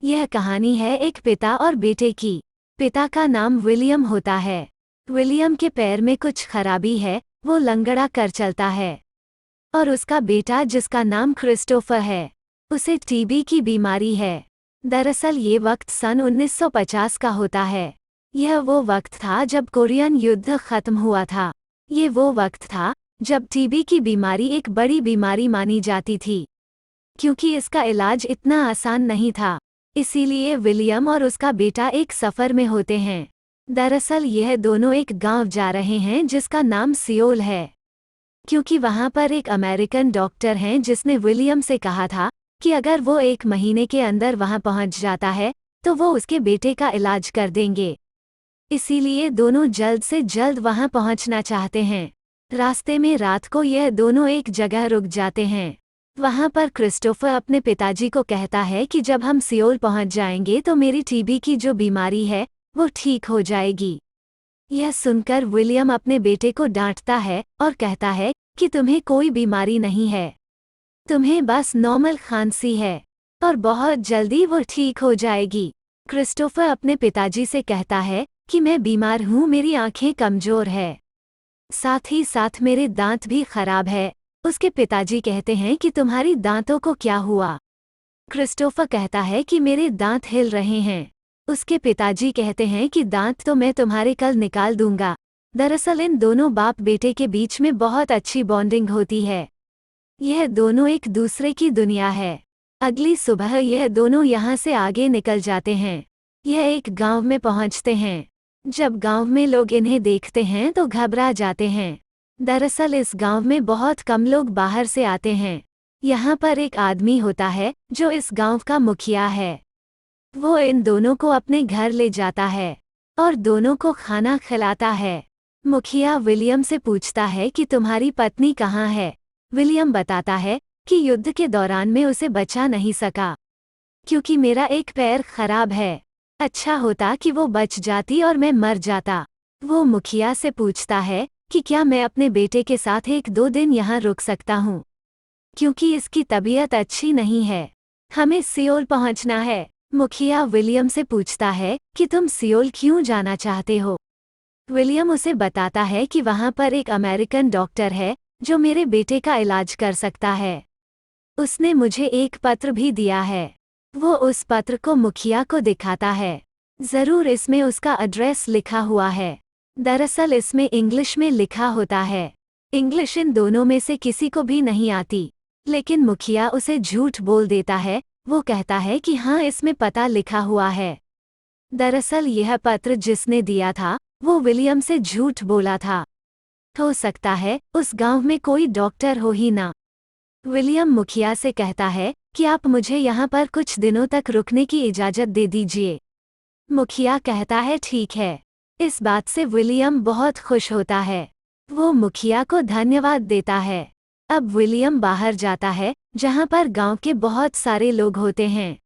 यह कहानी है एक पिता और बेटे की। पिता का नाम विलियम होता है। विलियम के पैर में कुछ खराबी है, वो लंगड़ा कर चलता है। और उसका बेटा जिसका नाम क्रिस्टोफर है, उसे टीबी की बीमारी है। दरअसल ये वक्त सन 1950 का होता है। यह वो वक्त था जब कोरियन युद्ध खत्म हुआ था। ये वो वक्त था जब टीबी की बीमारी एक बड़ी बीमारी मानी जाती थी, क्योंकि इसका इलाज इतना आसान नहीं था। इसीलिए विलियम और उसका बेटा एक सफर में होते हैं। दरअसल यह दोनों एक गांव जा रहे हैं जिसका नाम सियोल है, क्योंकि वहां पर एक अमेरिकन डॉक्टर हैं जिसने विलियम से कहा था कि अगर वो 1 महीने के अंदर वहां पहुंच जाता है तो वो उसके बेटे का इलाज कर देंगे। इसीलिए दोनों जल्द से जल्द वहां पहुंचना चाहते हैं। रास्ते में रात को यह दोनों एक जगह रुक जाते हैं। वहां पर क्रिस्टोफर अपने पिताजी को कहता है कि जब हम सियोल पहुंच जाएंगे तो मेरी टीबी की जो बीमारी है वो ठीक हो जाएगी। यह सुनकर विलियम अपने बेटे को डांटता है और कहता है कि तुम्हें कोई बीमारी नहीं है, तुम्हें बस नॉर्मल खांसी है और बहुत जल्दी वो ठीक हो जाएगी। क्रिस्टोफर अपने पिताजी से कहता है कि मैं बीमार हूँ, मेरी आंखें कमजोर है, साथ ही साथ मेरे दांत भी खराब है। उसके पिताजी कहते हैं कि तुम्हारी दांतों को क्या हुआ? क्रिस्टोफर कहता है कि मेरे दांत हिल रहे हैं। उसके पिताजी कहते हैं कि दांत तो मैं तुम्हारे कल निकाल दूंगा। दरअसल इन दोनों बाप बेटे के बीच में बहुत अच्छी बॉन्डिंग होती है। यह दोनों एक दूसरे की दुनिया है। अगली सुबह यह दोनों यहाँ से आगे निकल जाते हैं। यह एक गांव में पहुँचते हैं। जब गांव में लोग इन्हें देखते हैं तो घबरा जाते हैं। दरअसल इस गांव में बहुत कम लोग बाहर से आते हैं। यहाँ पर एक आदमी होता है जो इस गांव का मुखिया है। वो इन दोनों को अपने घर ले जाता है और दोनों को खाना खिलाता है। मुखिया विलियम से पूछता है कि तुम्हारी पत्नी कहाँ है? विलियम बताता है कि युद्ध के दौरान मैं उसे बचा नहीं सका, क्योंकि मेरा एक पैर खराब है। अच्छा होता कि वो बच जाती और मैं मर जाता। वो मुखिया से पूछता है कि क्या मैं अपने बेटे के साथ 1-2 दिन यहाँ रुक सकता हूँ, क्योंकि इसकी तबीयत अच्छी नहीं है। हमें सियोल पहुँचना है। मुखिया विलियम से पूछता है कि तुम सियोल क्यों जाना चाहते हो? विलियम उसे बताता है कि वहाँ पर एक अमेरिकन डॉक्टर है जो मेरे बेटे का इलाज कर सकता है। उसने मुझे एक पत्र भी दिया है। वो उस पत्र को मुखिया को दिखाता है। जरूर इसमें उसका एड्रेस लिखा हुआ है। दरअसल इसमें इंग्लिश में लिखा होता है। इंग्लिश इन दोनों में से किसी को भी नहीं आती, लेकिन मुखिया उसे झूठ बोल देता है। वो कहता है कि हाँ, इसमें पता लिखा हुआ है। दरअसल यह पत्र जिसने दिया था वो विलियम से झूठ बोला था। हो सकता है उस गांव में कोई डॉक्टर हो ही ना। विलियम मुखिया से कहता है कि आप मुझे यहाँ पर कुछ दिनों तक रुकने की इजाज़त दे दीजिए। मुखिया कहता है ठीक है। इस बात से विलियम बहुत खुश होता है। वो मुखिया को धन्यवाद देता है। अब विलियम बाहर जाता है जहाँ पर गांव के बहुत सारे लोग होते हैं।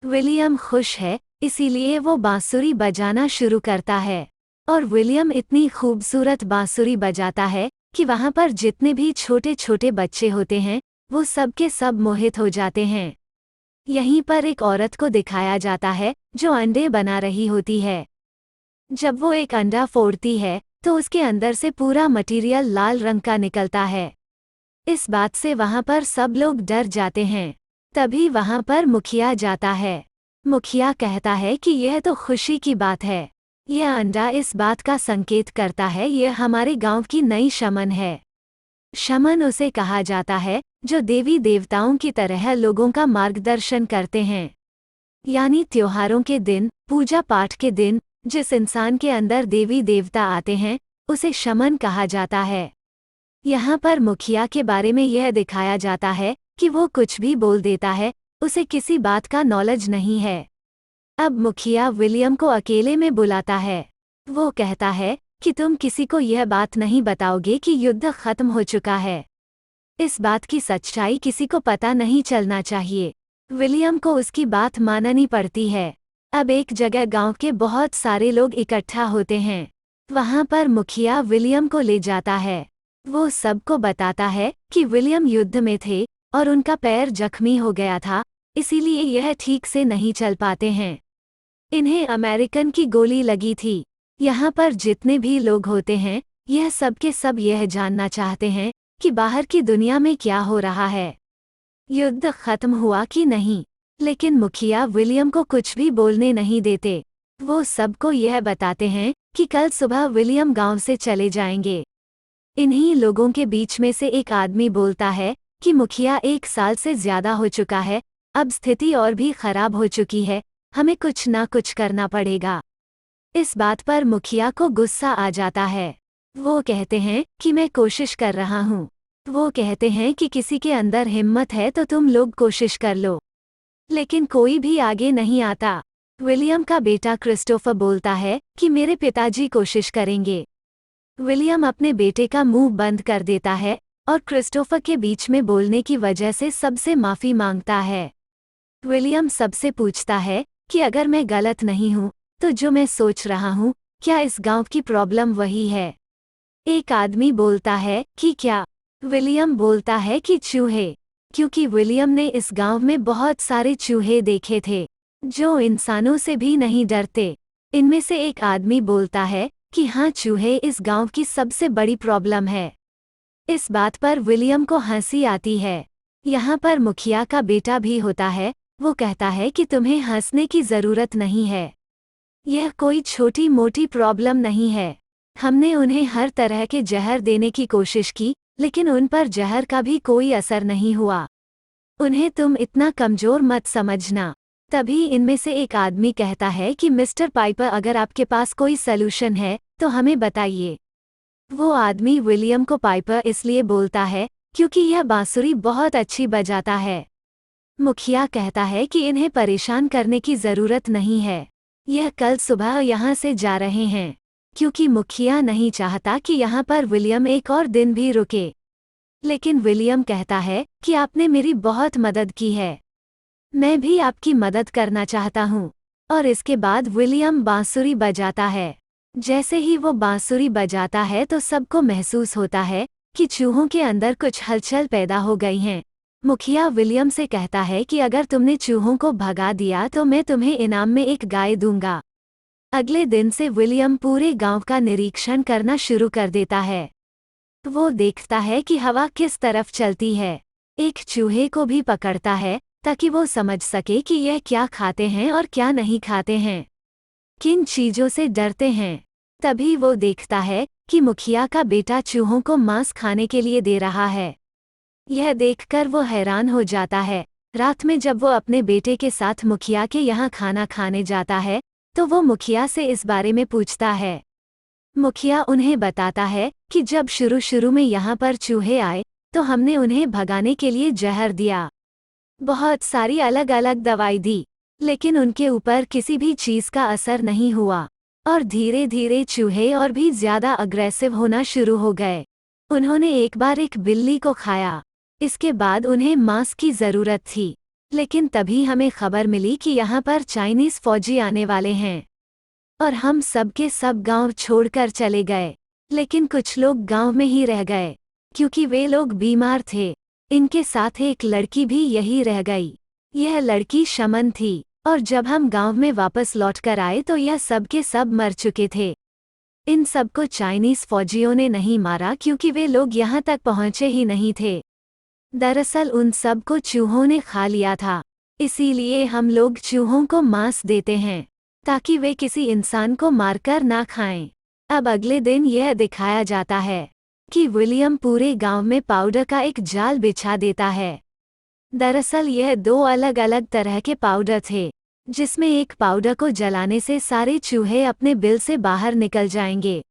विलियम खुश है, इसीलिए वो बांसुरी बजाना शुरू करता है। और विलियम इतनी खूबसूरत बांसुरी बजाता है कि वहाँ पर जितने भी छोटे छोटे बच्चे होते हैं वो सब के सब मोहित हो जाते हैं। यहीं पर एक औरत को दिखाया जाता है जो अंडे बना रही होती है। जब वो एक अंडा फोड़ती है तो उसके अंदर से पूरा मटेरियल लाल रंग का निकलता है। इस बात से वहाँ पर सब लोग डर जाते हैं। तभी वहाँ पर मुखिया जाता है। मुखिया कहता है कि यह तो खुशी की बात है। यह अंडा इस बात का संकेत करता है यह हमारे गांव की नई शमन है। शमन उसे कहा जाता है जो देवी देवताओं की तरह लोगों का मार्गदर्शन करते हैं। यानी त्योहारों के दिन, पूजा पाठ के दिन जिस इंसान के अंदर देवी देवता आते हैं उसे शमन कहा जाता है। यहाँ पर मुखिया के बारे में यह दिखाया जाता है कि वो कुछ भी बोल देता है, उसे किसी बात का नॉलेज नहीं है। अब मुखिया विलियम को अकेले में बुलाता है। वो कहता है कि तुम किसी को यह बात नहीं बताओगे कि युद्ध खत्म हो चुका है। इस बात की सच्चाई किसी को पता नहीं चलना चाहिए। विलियम को उसकी बात माननी पड़ती है। अब एक जगह गांव के बहुत सारे लोग इकट्ठा होते हैं। वहां पर मुखिया विलियम को ले जाता है। वो सबको बताता है कि विलियम युद्ध में थे और उनका पैर जख्मी हो गया था इसीलिए यह ठीक से नहीं चल पाते हैं। इन्हें अमेरिकन की गोली लगी थी। यहाँ पर जितने भी लोग होते हैं, यह सब के सब यह जानना चाहते हैं कि बाहर की दुनिया में क्या हो रहा है, युद्ध खत्म हुआ कि नहीं। लेकिन मुखिया विलियम को कुछ भी बोलने नहीं देते। वो सबको यह बताते हैं कि कल सुबह विलियम गांव से चले जाएंगे। इन्हीं लोगों के बीच में से एक आदमी बोलता है कि मुखिया 1 साल से ज्यादा हो चुका है, अब स्थिति और भी खराब हो चुकी है, हमें कुछ ना कुछ करना पड़ेगा। इस बात पर मुखिया को गुस्सा आ जाता है। वो कहते हैं कि मैं कोशिश कर रहा हूँ। वो कहते हैं कि किसी के अंदर हिम्मत है तो तुम लोग कोशिश कर लो। लेकिन कोई भी आगे नहीं आता। विलियम का बेटा क्रिस्टोफर बोलता है कि मेरे पिताजी कोशिश करेंगे। विलियम अपने बेटे का मुंह बंद कर देता है और क्रिस्टोफर के बीच में बोलने की वजह से सबसे माफी मांगता है। विलियम सबसे पूछता है कि अगर मैं गलत नहीं हूँ तो जो मैं सोच रहा हूँ, क्या इस गांव की प्रॉब्लम वही है? एक आदमी बोलता है कि क्या? विलियम बोलता है कि चूहे, क्योंकि विलियम ने इस गांव में बहुत सारे चूहे देखे थे जो इंसानों से भी नहीं डरते। इनमें से एक आदमी बोलता है कि हाँ, चूहे इस गांव की सबसे बड़ी प्रॉब्लम है। इस बात पर विलियम को हंसी आती है। यहाँ पर मुखिया का बेटा भी होता है। वो कहता है कि तुम्हें हंसने की जरूरत नहीं है, यह कोई छोटी मोटी प्रॉब्लम नहीं है। हमने उन्हें हर तरह के जहर देने की कोशिश की, लेकिन उन पर जहर का भी कोई असर नहीं हुआ। उन्हें तुम इतना कमजोर मत समझना। तभी इनमें से एक आदमी कहता है कि मिस्टर पाइपर, अगर आपके पास कोई सलूशन है तो हमें बताइए। वो आदमी विलियम को पाइपर इसलिए बोलता है क्योंकि यह बांसुरी बहुत अच्छी बजाता है। मुखिया कहता है कि इन्हें परेशान करने की जरूरत नहीं है, यह कल सुबह यहाँ से जा रहे हैं, क्योंकि मुखिया नहीं चाहता कि यहाँ पर विलियम एक और दिन भी रुके। लेकिन विलियम कहता है कि आपने मेरी बहुत मदद की है, मैं भी आपकी मदद करना चाहता हूँ। और इसके बाद विलियम बांसुरी बजाता है। जैसे ही वो बांसुरी बजाता है तो सबको महसूस होता है कि चूहों के अंदर कुछ हलचल पैदा हो गई हैं। मुखिया विलियम से कहता है कि अगर तुमने चूहों को भगा दिया तो मैं तुम्हें इनाम में एक गाय दूंगा। अगले दिन से विलियम पूरे गांव का निरीक्षण करना शुरू कर देता है। वो देखता है कि हवा किस तरफ चलती है। एक चूहे को भी पकड़ता है ताकि वो समझ सके कि यह क्या खाते हैं और क्या नहीं खाते हैं, किन चीजों से डरते हैं। तभी वो देखता है कि मुखिया का बेटा चूहों को मांस खाने के लिए दे रहा है। यह देखकर वो हैरान हो जाता है। रात में जब वो अपने बेटे के साथ मुखिया के यहाँ खाना खाने जाता है तो वो मुखिया से इस बारे में पूछता है। मुखिया उन्हें बताता है कि जब शुरू में यहाँ पर चूहे आए तो हमने उन्हें भगाने के लिए जहर दिया, बहुत सारी अलग अलग दवाई दी, लेकिन उनके ऊपर किसी भी चीज का असर नहीं हुआ और धीरे धीरे चूहे और भी ज्यादा अग्रेसिव होना शुरू हो गए। उन्होंने एक बार एक बिल्ली को खाया। इसके बाद उन्हें मांस की जरूरत थी, लेकिन तभी हमें खबर मिली कि यहाँ पर चाइनीज फौजी आने वाले हैं और हम सब के सब गांव छोड़कर चले गए। लेकिन कुछ लोग गांव में ही रह गए क्योंकि वे लोग बीमार थे। इनके साथ एक लड़की भी यही रह गई। यह लड़की शमन थी और जब हम गांव में वापस लौटकर आए तो यह सब के सब मर चुके थे। इन सबको चाइनीज फौजियों ने नहीं मारा क्योंकि वे लोग यहाँ तक पहुँचे ही नहीं थे। दरअसल उन सब को चूहों ने खा लिया था। इसीलिए हम लोग चूहों को मांस देते हैं ताकि वे किसी इंसान को मारकर ना खाएं। अब अगले दिन यह दिखाया जाता है कि विलियम पूरे गांव में पाउडर का एक जाल बिछा देता है। दरअसल यह 2 अलग अलग तरह के पाउडर थे, जिसमें एक पाउडर को जलाने से सारे चूहे अपने बिल से बाहर निकल जाएंगे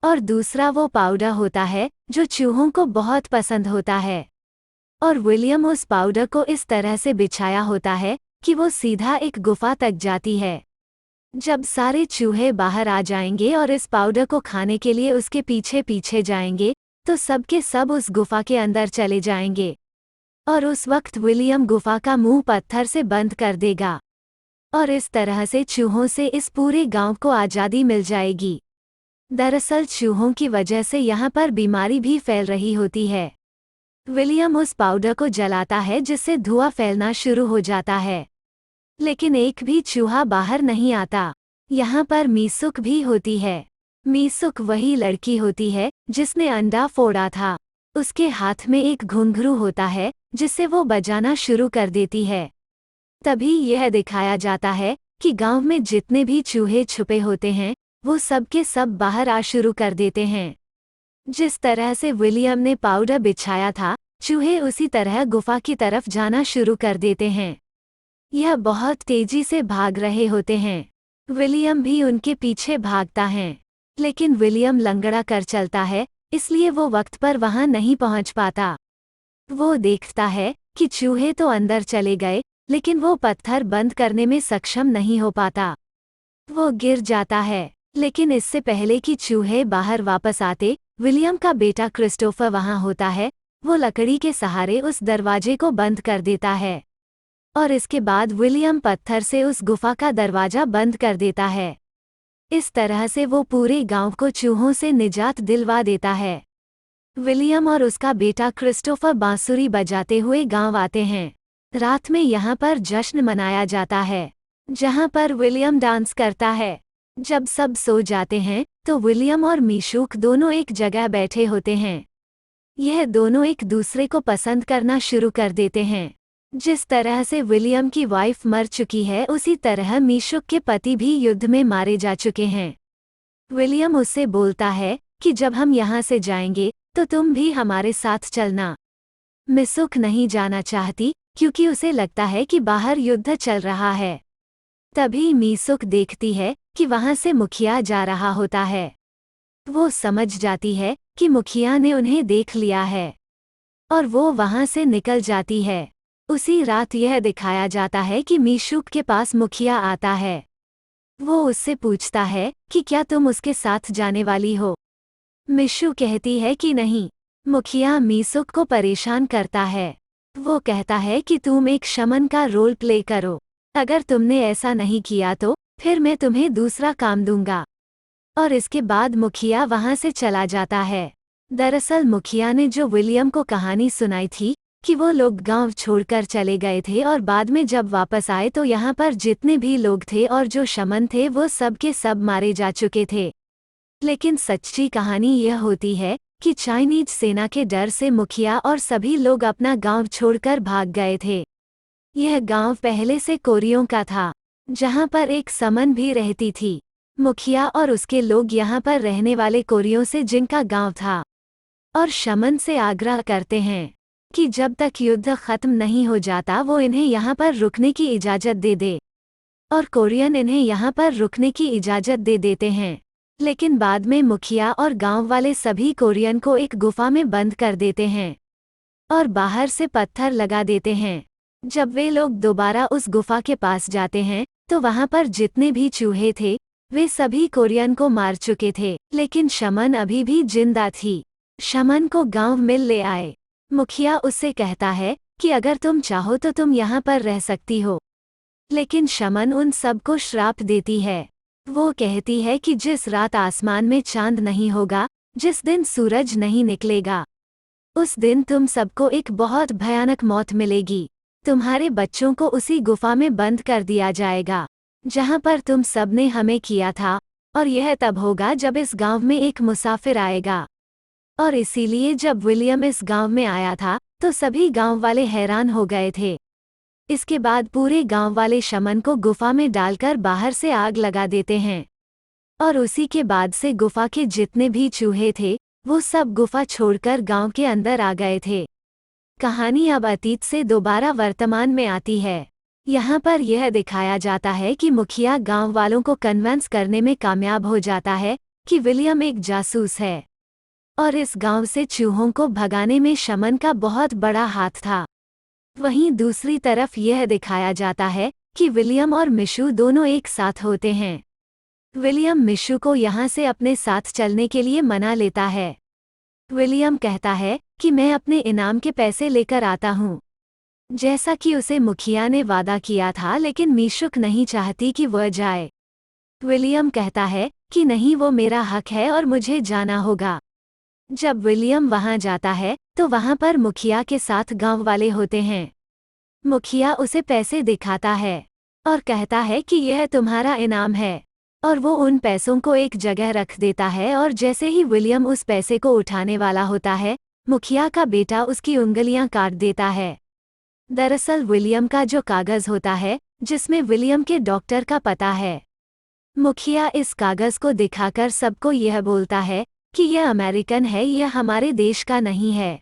और दूसरा वो पाउडर होता है जो चूहों को बहुत पसंद होता है। और विलियम उस पाउडर को इस तरह से बिछाया होता है कि वो सीधा एक गुफा तक जाती है। जब सारे चूहे बाहर आ जाएंगे और इस पाउडर को खाने के लिए उसके पीछे पीछे जाएंगे तो सब के सब उस गुफा के अंदर चले जाएंगे और उस वक्त विलियम गुफा का मुंह पत्थर से बंद कर देगा और इस तरह से चूहों से इस पूरे गांव को आज़ादी मिल जाएगी। दरअसल चूहों की वजह से यहाँ पर बीमारी भी फैल रही होती है। विलियम उस पाउडर को जलाता है जिससे धुआं फैलना शुरू हो जाता है, लेकिन एक भी चूहा बाहर नहीं आता। यहाँ पर मीसुक भी होती है। मीसुक वही लड़की होती है जिसने अंडा फोड़ा था। उसके हाथ में एक घुंघरू होता है जिससे वो बजाना शुरू कर देती है। तभी यह दिखाया जाता है कि गांव में जितने भी चूहे छुपे होते हैं वो सब के सब बाहर आ शुरू कर देते हैं। जिस तरह से विलियम ने पाउडर बिछाया था, चूहे उसी तरह गुफा की तरफ जाना शुरू कर देते हैं। यह बहुत तेजी से भाग रहे होते हैं। विलियम भी उनके पीछे भागता है, लेकिन विलियम लंगड़ा कर चलता है, इसलिए वो वक्त पर वहां नहीं पहुंच पाता। वो देखता है कि चूहे तो अंदर चले गए, लेकिन वो पत्थर बंद करने में सक्षम नहीं हो पाता। वो गिर जाता है, लेकिन इससे पहले कि चूहे बाहर वापस आते, विलियम का बेटा क्रिस्टोफर वहां होता है। वो लकड़ी के सहारे उस दरवाजे को बंद कर देता है, और इसके बाद विलियम पत्थर से उस गुफा का दरवाजा बंद कर देता है। इस तरह से वो पूरे गांव को चूहों से निजात दिलवा देता है। विलियम और उसका बेटा क्रिस्टोफर बांसुरी बजाते हुए गांव आते हैं। रात में यहाँ पर जश्न मनाया जाता है, जहाँ पर विलियम डांस करता है। जब सब सो जाते हैं तो विलियम और मीशूक दोनों एक जगह बैठे होते हैं। यह दोनों एक दूसरे को पसंद करना शुरू कर देते हैं। जिस तरह से विलियम की वाइफ मर चुकी है, उसी तरह मीशुक के पति भी युद्ध में मारे जा चुके हैं। विलियम उससे बोलता है कि जब हम यहाँ से जाएंगे तो तुम भी हमारे साथ चलना। मिसुक नहीं जाना चाहती क्योंकि उसे लगता है कि बाहर युद्ध चल रहा है। तभी मीसुक देखती है कि वहां से मुखिया जा रहा होता है। वो समझ जाती है कि मुखिया ने उन्हें देख लिया है, और वो वहां से निकल जाती है। उसी रात यह दिखाया जाता है कि मीशुक के पास मुखिया आता है। वो उससे पूछता है कि क्या तुम उसके साथ जाने वाली हो। मिशु कहती है कि नहीं। मुखिया मीसुक को परेशान करता है। वो कहता है कि तुम एक शमन का रोल प्ले करो। अगर तुमने ऐसा नहीं किया तो फिर मैं तुम्हें दूसरा काम दूंगा। और इसके बाद मुखिया वहां से चला जाता है। दरअसल मुखिया ने जो विलियम को कहानी सुनाई थी कि वो लोग गांव छोड़कर चले गए थे और बाद में जब वापस आए तो यहाँ पर जितने भी लोग थे और जो शमन थे वो सब के सब मारे जा चुके थे। लेकिन सच्ची कहानी यह होती है कि चाइनीज सेना के डर से मुखिया और सभी लोग अपना गांव छोड़कर भाग गए थे। यह गांव पहले से कोरियों का था, जहां पर एक समन भी रहती थी। मुखिया और उसके लोग यहां पर रहने वाले कोरियों से, जिनका गांव था, और शमन से आग्रह करते हैं कि जब तक युद्ध खत्म नहीं हो जाता वो इन्हें यहाँ पर रुकने की इजाज़त दे दे। और कोरियन इन्हें यहाँ पर रुकने की इजाज़त दे देते हैं। लेकिन बाद में मुखिया और गांव वाले सभी कोरियन को एक गुफा में बंद कर देते हैं और बाहर से पत्थर लगा देते हैं। जब वे लोग दोबारा उस गुफा के पास जाते हैं तो वहां पर जितने भी चूहे थे वे सभी कोरियन को मार चुके थे, लेकिन शमन अभी भी जिंदा थी। शमन को गांव में ले आए। मुखिया उससे कहता है कि अगर तुम चाहो तो तुम यहाँ पर रह सकती हो, लेकिन शमन उन सबको श्राप देती है। वो कहती है कि जिस रात आसमान में चांद नहीं होगा, जिस दिन सूरज नहीं निकलेगा, उस दिन तुम सबको एक बहुत भयानक मौत मिलेगी। तुम्हारे बच्चों को उसी गुफा में बंद कर दिया जाएगा जहाँ पर तुम सबने हमें किया था, और यह तब होगा जब इस गांव में एक मुसाफिर आएगा। और इसीलिए जब विलियम इस गांव में आया था तो सभी गांव वाले हैरान हो गए थे। इसके बाद पूरे गांव वाले शमन को गुफा में डालकर बाहर से आग लगा देते हैं, और उसी के बाद से गुफा के जितने भी चूहे थे वो सब गुफा छोड़कर गांव के अंदर आ गए थे। कहानी अब अतीत से दोबारा वर्तमान में आती है। यहाँ पर यह दिखाया जाता है कि मुखिया गांव वालों को कन्विंस करने में कामयाब हो जाता है कि विलियम एक जासूस है, और इस गांव से चूहों को भगाने में शमन का बहुत बड़ा हाथ था। वहीं दूसरी तरफ यह दिखाया जाता है कि विलियम और मिशु दोनों एक साथ होते हैं। विलियम मिशु को यहाँ से अपने साथ चलने के लिए मना लेता है। विलियम कहता है कि मैं अपने इनाम के पैसे लेकर आता हूँ, जैसा कि उसे मुखिया ने वादा किया था, लेकिन मीशुक नहीं चाहती कि वह जाए। विलियम कहता है कि नहीं, वो मेरा हक है और मुझे जाना होगा। जब विलियम वहां जाता है तो तो वहाँ पर मुखिया के साथ गांव वाले होते हैं। मुखिया उसे पैसे दिखाता है और कहता है कि यह तुम्हारा इनाम है, और वो उन पैसों को एक जगह रख देता है। और जैसे ही विलियम उस पैसे को उठाने वाला होता है, मुखिया का बेटा उसकी उंगलियां काट देता है। दरअसल विलियम का जो कागज होता है, जिसमें विलियम के डॉक्टर का पता है। मुखिया इस कागज को दिखाकर सबको यह बोलता है कि यह अमेरिकन है, यह हमारे देश का नहीं है,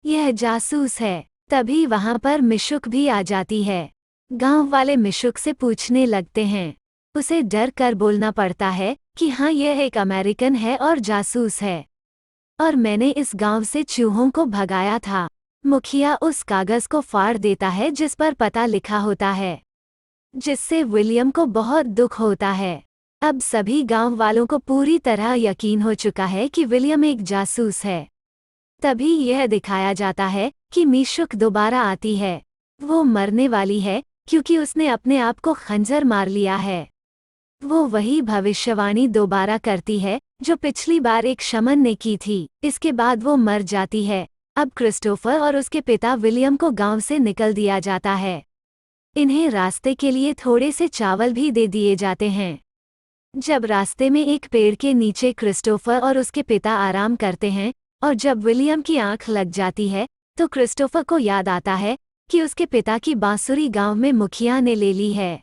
यह जासूस है। तभी वहां पर मिशुक भी आ जाती है। गांव वाले मिशुक से पूछने लगते हैं। उसे डर कर बोलना पड़ता है कि हाँ, यह एक अमेरिकन है और जासूस है, और मैंने इस गांव से चूहों को भगाया था। मुखिया उस कागज को फाड़ देता है जिस पर पता लिखा होता है, जिससे विलियम को बहुत दुख होता है। अब सभी गांव वालों को पूरी तरह यकीन हो चुका है कि विलियम एक जासूस है। तभी यह दिखाया जाता है कि मिशुक दोबारा आती है। वो मरने वाली है क्योंकि उसने अपने आप को खंजर मार लिया है। वो वही भविष्यवाणी दोबारा करती है जो पिछली बार एक शमन ने की थी। इसके बाद वो मर जाती है। अब क्रिस्टोफर और उसके पिता विलियम को गांव से निकल दिया जाता है। इन्हें रास्ते के लिए थोड़े से चावल भी दे दिए जाते हैं। जब रास्ते में एक पेड़ के नीचे क्रिस्टोफर और उसके पिता आराम करते हैं, और जब विलियम की आंख लग जाती है, तो क्रिस्टोफर को याद आता है कि उसके पिता की बांसुरी गांव में मुखिया ने ले ली है।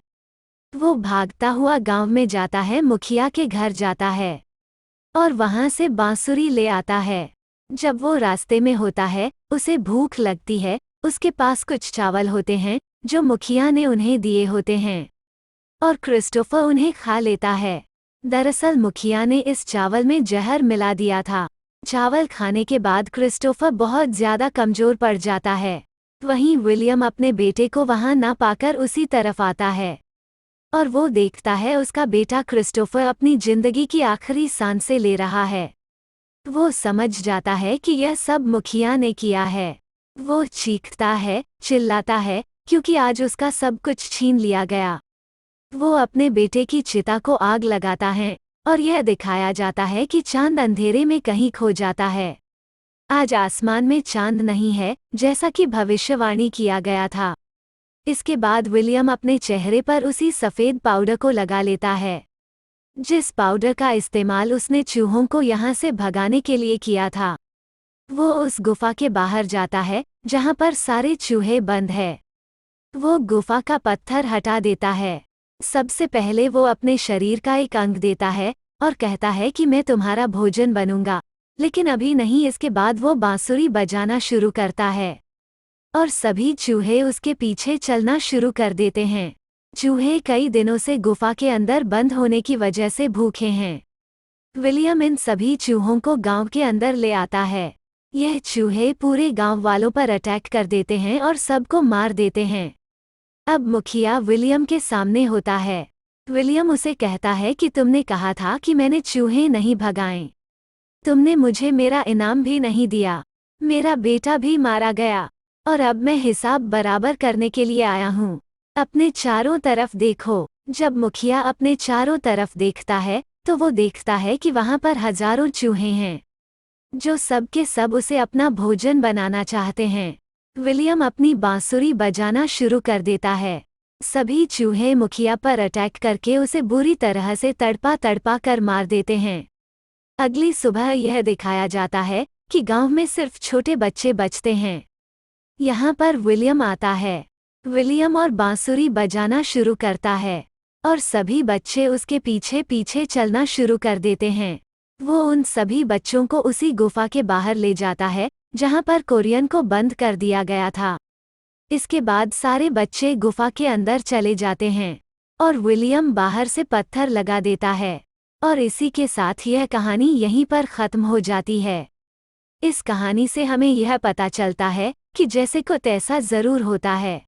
वो भागता हुआ गांव में जाता है, मुखिया के घर जाता है और वहां से बांसुरी ले आता है। जब वो रास्ते में होता है, उसे भूख लगती है। उसके पास कुछ चावल होते हैं जो मुखिया ने उन्हें दिए होते हैं, और क्रिस्टोफर उन्हें खा लेता है। दरअसल मुखिया ने इस चावल में जहर मिला दिया था। चावल खाने के बाद क्रिस्टोफर बहुत ज्यादा कमजोर पड़ जाता है। वहीं विलियम अपने बेटे को वहां ना पाकर उसी तरफ आता है, और वो देखता है उसका बेटा क्रिस्टोफर अपनी जिंदगी की आखिरी सांसें ले रहा है। वो समझ जाता है कि यह सब मुखिया ने किया है। वो चीखता है, चिल्लाता है, क्योंकि आज उसका सब कुछ छीन लिया गया। वो अपने बेटे की चिता को आग लगाता है, और यह दिखाया जाता है कि चांद अंधेरे में कहीं खो जाता है। आज आसमान में चांद नहीं है, जैसा कि भविष्यवाणी किया गया था। इसके बाद विलियम अपने चेहरे पर उसी सफ़ेद पाउडर को लगा लेता है, जिस पाउडर का इस्तेमाल उसने चूहों को यहाँ से भगाने के लिए किया था। वो उस गुफा के बाहर जाता है जहाँ पर सारे चूहे बंद है। वो गुफा का पत्थर हटा देता है। सबसे पहले वो अपने शरीर का एक अंग देता है और कहता है कि मैं तुम्हारा भोजन बनूंगा, लेकिन अभी नहीं। इसके बाद वो बांसुरी बजाना शुरू करता है और सभी चूहे उसके पीछे चलना शुरू कर देते हैं। चूहे कई दिनों से गुफा के अंदर बंद होने की वजह से भूखे हैं। विलियम इन सभी चूहों को गांव के अंदर ले आता है। यह चूहे पूरे गांव वालों पर अटैक कर देते हैं और सबको मार देते हैं। अब मुखिया विलियम के सामने होता है। विलियम उसे कहता है कि तुमने कहा था कि मैंने चूहे नहीं भगाए। तुमने मुझे मेरा इनाम भी नहीं दिया। मेरा बेटा भी मारा गया, और अब मैं हिसाब बराबर करने के लिए आया हूँ। अपने चारों तरफ देखो। जब मुखिया अपने चारों तरफ देखता है, तो वो देखता है कि वहाँ पर हजारों चूहे हैं, जो सब के सब उसे अपना भोजन बनाना चाहते हैं। विलियम अपनी बांसुरी बजाना शुरू कर देता है। सभी चूहे मुखिया पर अटैक करके उसे बुरी तरह से तड़पा तड़पा कर मार देते हैं। अगली सुबह यह दिखाया जाता है कि गांव में सिर्फ छोटे बच्चे बचते हैं। यहाँ पर विलियम आता है। विलियम और बांसुरी बजाना शुरू करता है, और सभी बच्चे उसके पीछे पीछे चलना शुरू कर देते हैं। वो उन सभी बच्चों को उसी गुफा के बाहर ले जाता है जहाँ पर कोरियन को बंद कर दिया गया था। इसके बाद सारे बच्चे गुफा के अंदर चले जाते हैं, और विलियम बाहर से पत्थर लगा देता है। और इसी के साथ यह कहानी यहीं पर ख़त्म हो जाती है। इस कहानी से हमें यह पता चलता है कि जैसे को तैसा ज़रूर होता है।